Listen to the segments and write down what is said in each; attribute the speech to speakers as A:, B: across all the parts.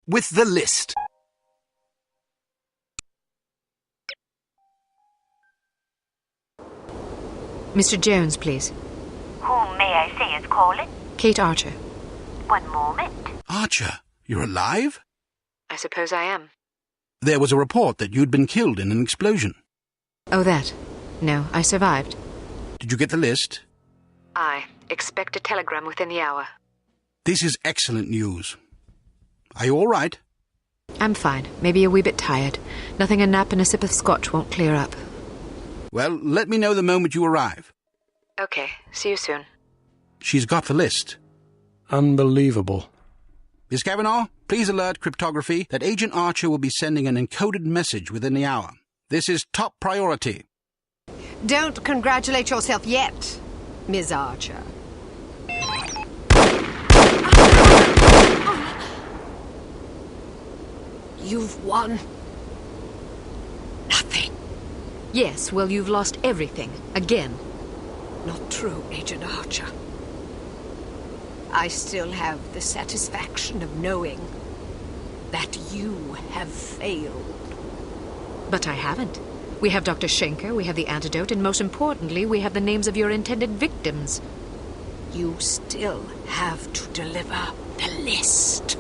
A: with the list.
B: Mr. Jones, please.
C: Whom may I say is calling?
B: Kate Archer.
C: One moment.
A: Archer, you're alive?
B: I suppose I am.
A: There was a report that you'd been killed in an explosion.
B: Oh, that. No, I survived.
A: Did you get the list?
B: I expect a telegram within the hour.
A: This is excellent news. Are you all right?
B: I'm fine. Maybe a wee bit tired. Nothing a nap and a sip of scotch won't clear up.
A: Well, let me know the moment you arrive.
B: Okay, see you soon.
A: She's got the list.
D: Unbelievable.
A: Miss Kavanaugh, please alert cryptography that Agent Archer will be sending an encoded message within the hour. This is top priority.
E: Don't congratulate yourself yet, Ms. Archer. You've won nothing.
B: Yes, well, you've lost everything. Again.
E: Not true, Agent Archer. I still have the satisfaction of knowing that you have failed.
B: But I haven't. We have Dr. Schenker, we have the antidote, and most importantly, we have the names of your intended victims.
E: You still have to deliver the list.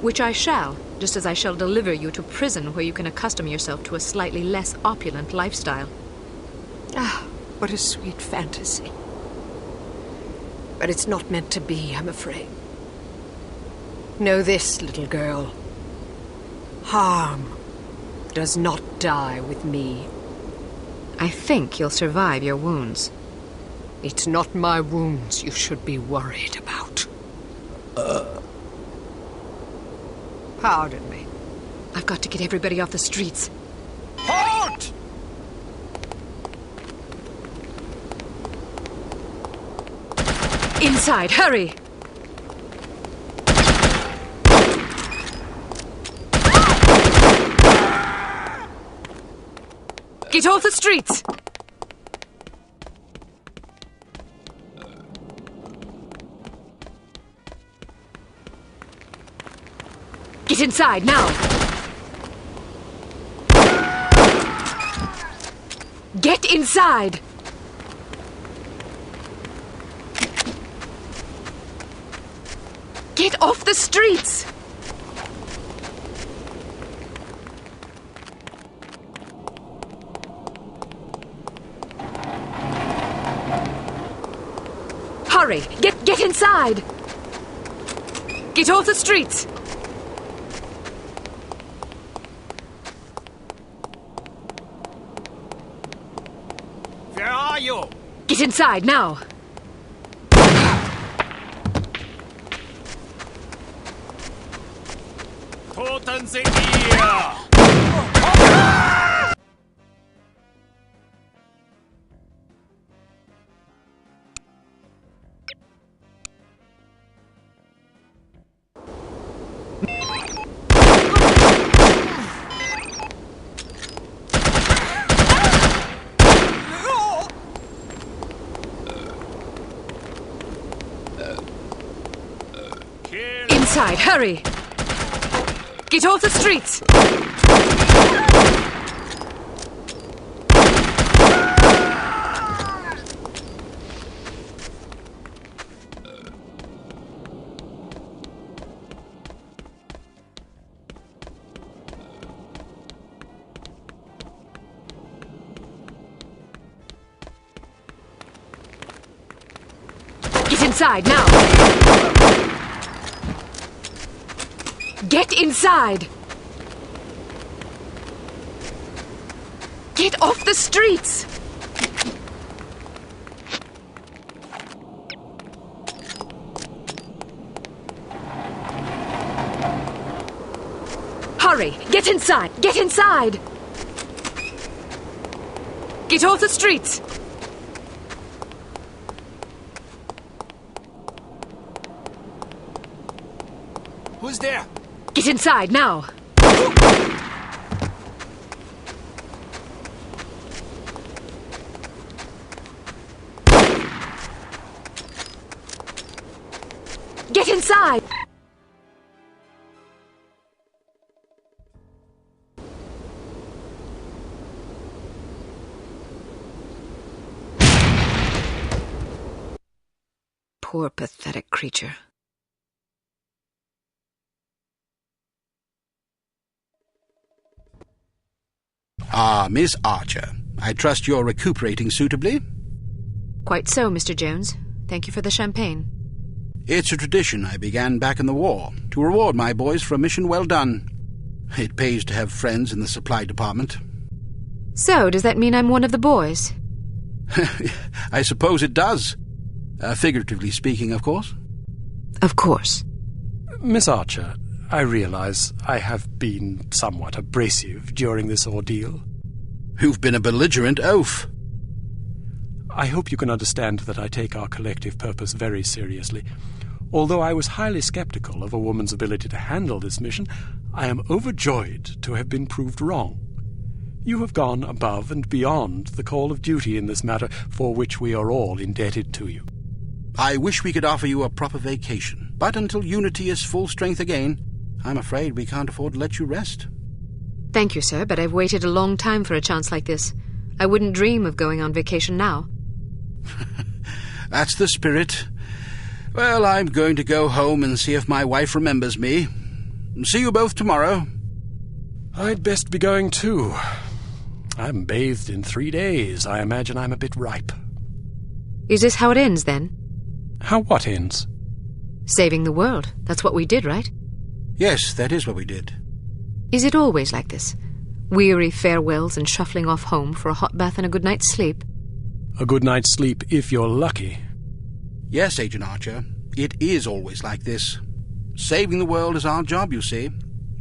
B: Which I shall, just as I shall deliver you to prison where you can accustom yourself to a slightly less opulent lifestyle.
E: Ah, what a sweet fantasy. But it's not meant to be, I'm afraid. Know this, little girl. Harm does not die with me.
B: I think you'll survive your wounds.
E: It's not my wounds you should be worried about. Pardon me.
B: I've got to get everybody off the streets.
A: Halt!
B: Inside, hurry! Get off the streets! Get inside, now! Get inside! Get off the streets! Hurry! Get inside! Get off the streets!
A: Where are you?
B: Get inside, now!
A: Toten sind ihr!
B: Inside, hurry! Get off the streets! Get inside, now! Get inside! Get off the streets! Hurry! Get inside! Get inside! Get off the streets!
A: Who's there?
B: Get inside, now! Get inside! Poor, pathetic creature.
A: Ah, Miss Archer. I trust you're recuperating suitably?
B: Quite so, Mr. Jones. Thank you for the champagne.
A: It's a tradition I began back in the war, to reward my boys for a mission well done. It pays to have friends in the supply department.
B: So, does that mean I'm one of the boys?
A: I suppose it does. Figuratively speaking, of course.
B: Of course.
D: Miss Archer, I realize I have been somewhat abrasive during this ordeal.
A: You've been a belligerent oaf.
D: I hope you can understand that I take our collective purpose very seriously. Although I was highly skeptical of a woman's ability to handle this mission, I am overjoyed to have been proved wrong. You have gone above and beyond the call of duty in this matter, for which we are all indebted to you.
A: I wish we could offer you a proper vacation, but until Unity is full strength again, I'm afraid we can't afford to let you rest.
B: Thank you, sir, but I've waited a long time for a chance like this. I wouldn't dream of going on vacation now.
A: That's the spirit. Well, I'm going to go home and see if my wife remembers me. See you both tomorrow.
D: I'd best be going too. I haven't bathed in 3 days. I imagine I'm a bit ripe.
B: Is this how it ends, then?
D: How what ends?
B: Saving the world. That's what we did, right?
A: Yes, that is what we did.
B: Is it always like this? Weary farewells and shuffling off home for a hot bath and a good night's sleep?
D: A good night's sleep if you're lucky.
A: Yes, Agent Archer, it is always like this. Saving the world is our job, you see.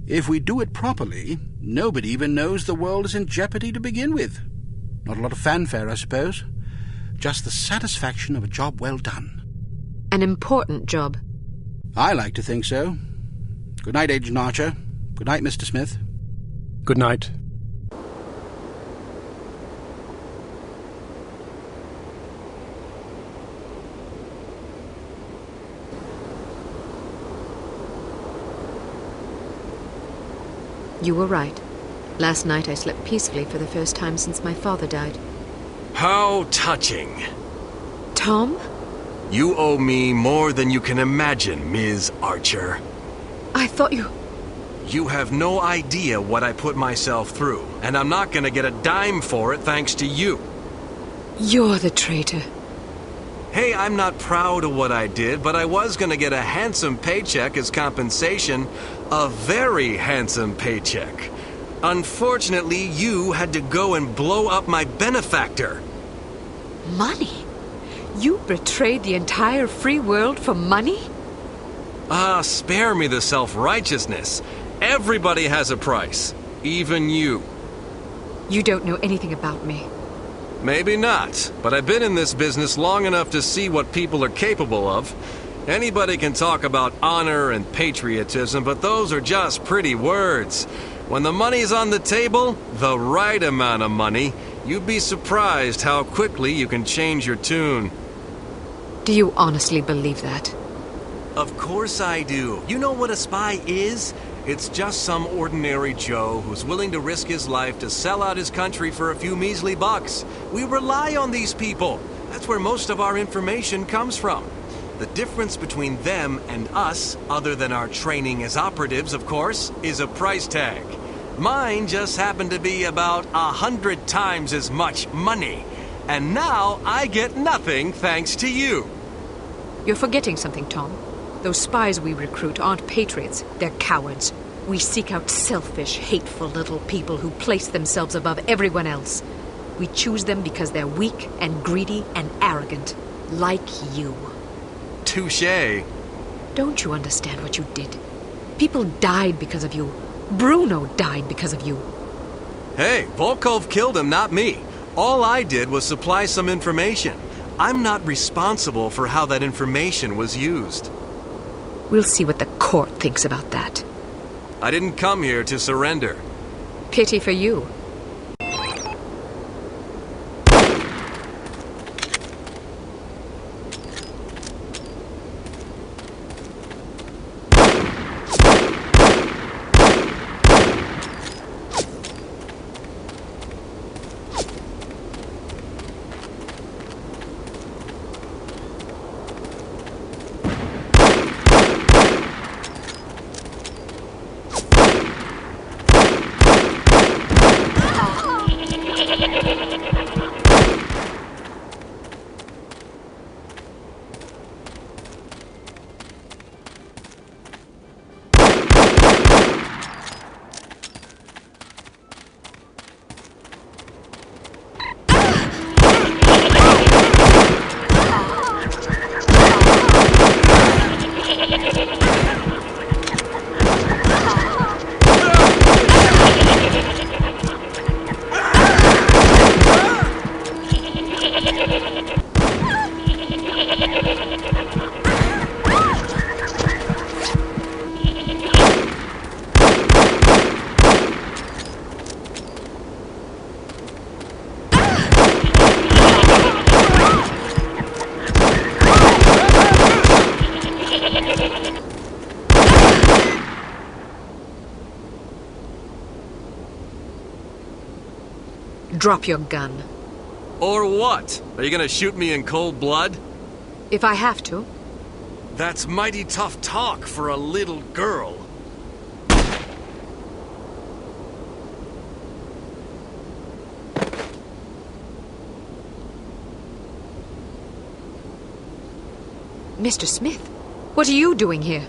A: If we do it properly, nobody even knows the world is in jeopardy to begin with. Not a lot of fanfare, I suppose. Just the satisfaction of a job well done.
B: An important job.
A: I like to think so. Good night, Agent Archer. Good night, Mr. Smith.
D: Good night.
B: You were right. Last night I slept peacefully for the first time since my father died.
F: How touching.
B: Tom?
F: You owe me more than you can imagine, Ms. Archer.
B: I thought you...
F: You have no idea what I put myself through, and I'm not gonna get a dime for it thanks to you.
B: You're the traitor.
F: Hey, I'm not proud of what I did, but I was gonna get a handsome paycheck as compensation. A very handsome paycheck. Unfortunately, you had to go and blow up my benefactor.
B: Money? You betrayed the entire free world for money?
F: Ah, spare me the self-righteousness. Everybody has a price. Even you.
B: You don't know anything about me.
F: Maybe not, but I've been in this business long enough to see what people are capable of. Anybody can talk about honor and patriotism, but those are just pretty words. When the money's on the table, the right amount of money, you'd be surprised how quickly you can change your tune.
B: Do you honestly believe that?
F: Of course I do. You know what a spy is? It's just some ordinary Joe who's willing to risk his life to sell out his country for a few measly bucks. We rely on these people. That's where most of our information comes from. The difference between them and us, other than our training as operatives, of course, is a price tag. Mine just happened to be about 100 times as much money. And now I get nothing thanks to you.
B: You're forgetting something, Tom. Those spies we recruit aren't patriots, they're cowards. We seek out selfish, hateful little people who place themselves above everyone else. We choose them because they're weak and greedy and arrogant, like you.
F: Touché.
B: Don't you understand what you did? People died because of you. Bruno died because of you.
F: Hey, Volkov killed him, not me. All I did was supply some information. I'm not responsible for how that information was used.
B: We'll see what the court thinks about that.
F: I didn't come here to surrender.
B: Pity for you. Drop your gun.
F: Or what? Are you gonna shoot me in cold blood?
B: If I have to.
F: That's mighty tough talk for a little girl.
B: Mr. Smith, what are you doing here?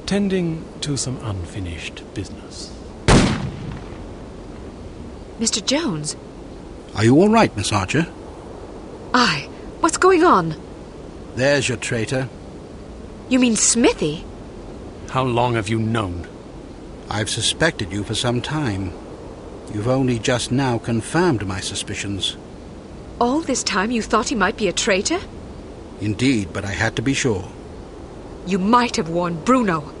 D: Tending to some unfinished business.
B: Mr. Jones?
A: Are you all right, Miss Archer?
B: Aye. What's going on?
A: There's your traitor.
B: You mean Smithy?
D: How long have you known?
A: I've suspected you for some time. You've only just now confirmed my suspicions.
B: All this time you thought he might be a traitor?
A: Indeed, but I had to be sure.
B: You might have warned Bruno.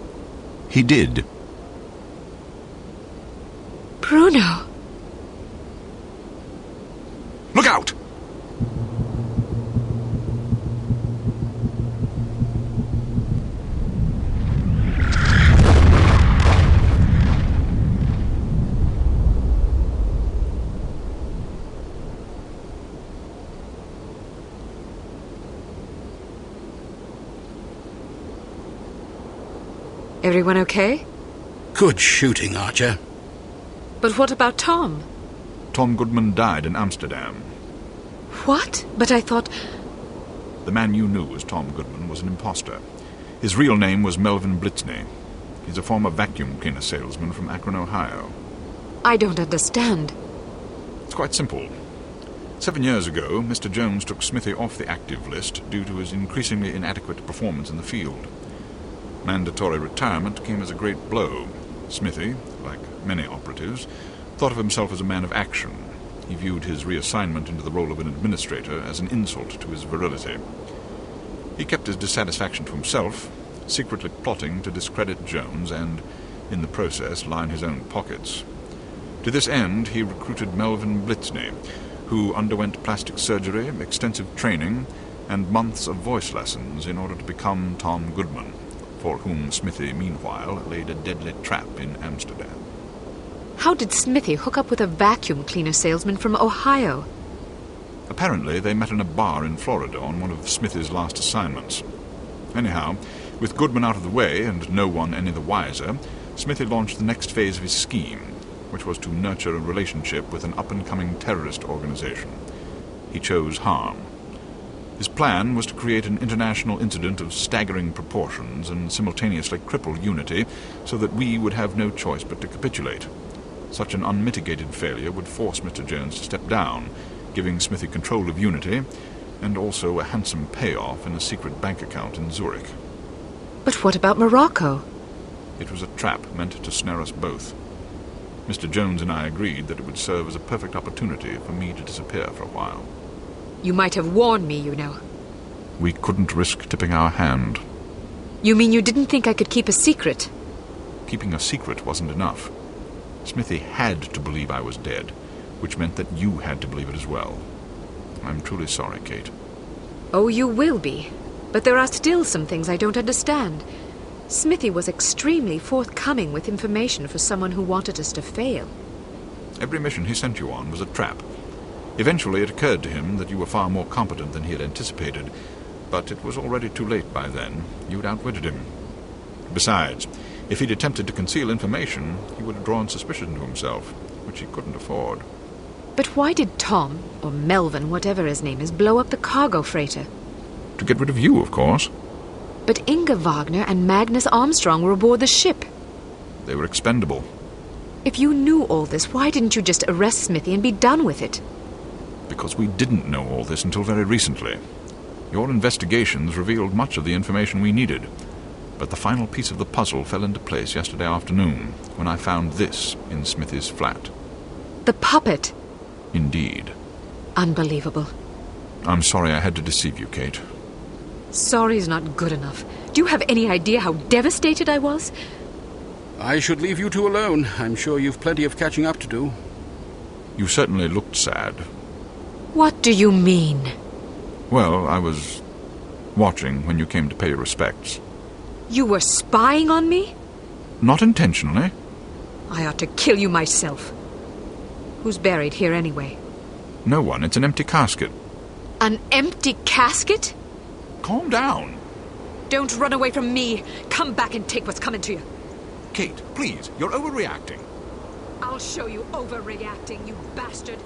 G: He did.
B: Bruno?
G: Look out!
B: Everyone okay?
A: Good shooting, Archer.
B: But what about Tom?
G: Tom Goodman died in Amsterdam.
B: What? But I thought...
G: The man you knew as Tom Goodman was an imposter. His real name was Melvin Blitzney. He's a former vacuum cleaner salesman from Akron, Ohio.
B: I don't understand.
G: It's quite simple. 7 years ago, Mr. Jones took Smithy off the active list due to his increasingly inadequate performance in the field. Mandatory retirement came as a great blow. Smithy, like many operatives, thought of himself as a man of action. He viewed his reassignment into the role of an administrator as an insult to his virility. He kept his dissatisfaction to himself, secretly plotting to discredit Jones and, in the process, line his own pockets. To this end, he recruited Melvin Blitzney, who underwent plastic surgery, extensive training, and months of voice lessons in order to become Tom Goodman, for whom Smithy, meanwhile, laid a deadly trap in Amsterdam.
B: How did Smithy hook up with a vacuum cleaner salesman from Ohio?
G: Apparently, they met in a bar in Florida on one of Smithy's last assignments. Anyhow, with Goodman out of the way and no one any the wiser, Smithy launched the next phase of his scheme, which was to nurture a relationship with an up-and-coming terrorist organization. He chose harm. His plan was to create an international incident of staggering proportions and simultaneously cripple Unity so that we would have no choice but to capitulate. Such an unmitigated failure would force Mr. Jones to step down, giving Smithy control of Unity and also a handsome payoff in a secret bank account in Zurich.
B: But what about Morocco?
G: It was a trap meant to snare us both. Mr. Jones and I agreed that it would serve as a perfect opportunity for me to disappear for a while.
B: You might have warned me, you know.
G: We couldn't risk tipping our hand.
B: You mean you didn't think I could keep a secret?
G: Keeping a secret wasn't enough. Smithy had to believe I was dead, which meant that you had to believe it as well. I'm truly sorry, Kate.
B: Oh, you will be. But there are still some things I don't understand. Smithy was extremely forthcoming with information for someone who wanted us to fail.
G: Every mission he sent you on was a trap. Eventually it occurred to him that you were far more competent than he had anticipated, but it was already too late by then. You'd outwitted him. Besides, if he'd attempted to conceal information, he would have drawn suspicion to himself, which he couldn't afford.
B: But why did Tom, or Melvin, whatever his name is, blow up the cargo freighter?
G: To get rid of you, of course.
B: But Inga Wagner and Magnus Armstrong were aboard the ship.
G: They were expendable.
B: If you knew all this, why didn't you just arrest Smithy and be done with it?
G: Because we didn't know all this until very recently. Your investigations revealed much of the information we needed. But the final piece of the puzzle fell into place yesterday afternoon, when I found this in Smithy's flat.
B: The puppet?
G: Indeed.
B: Unbelievable.
G: I'm sorry I had to deceive you, Kate.
B: Sorry's not good enough. Do you have any idea how devastated I was?
A: I should leave you two alone. I'm sure you've plenty of catching up to do.
G: You certainly looked sad.
B: What do you mean?
G: Well, I was watching when you came to pay your respects.
B: You were spying on me?
G: Not intentionally.
B: I ought to kill you myself. Who's buried here anyway?
G: No one. It's an empty casket.
B: An empty casket?
G: Calm down.
B: Don't run away from me. Come back and take what's coming to you.
G: Kate, please, you're overreacting.
B: I'll show you overreacting, you bastard.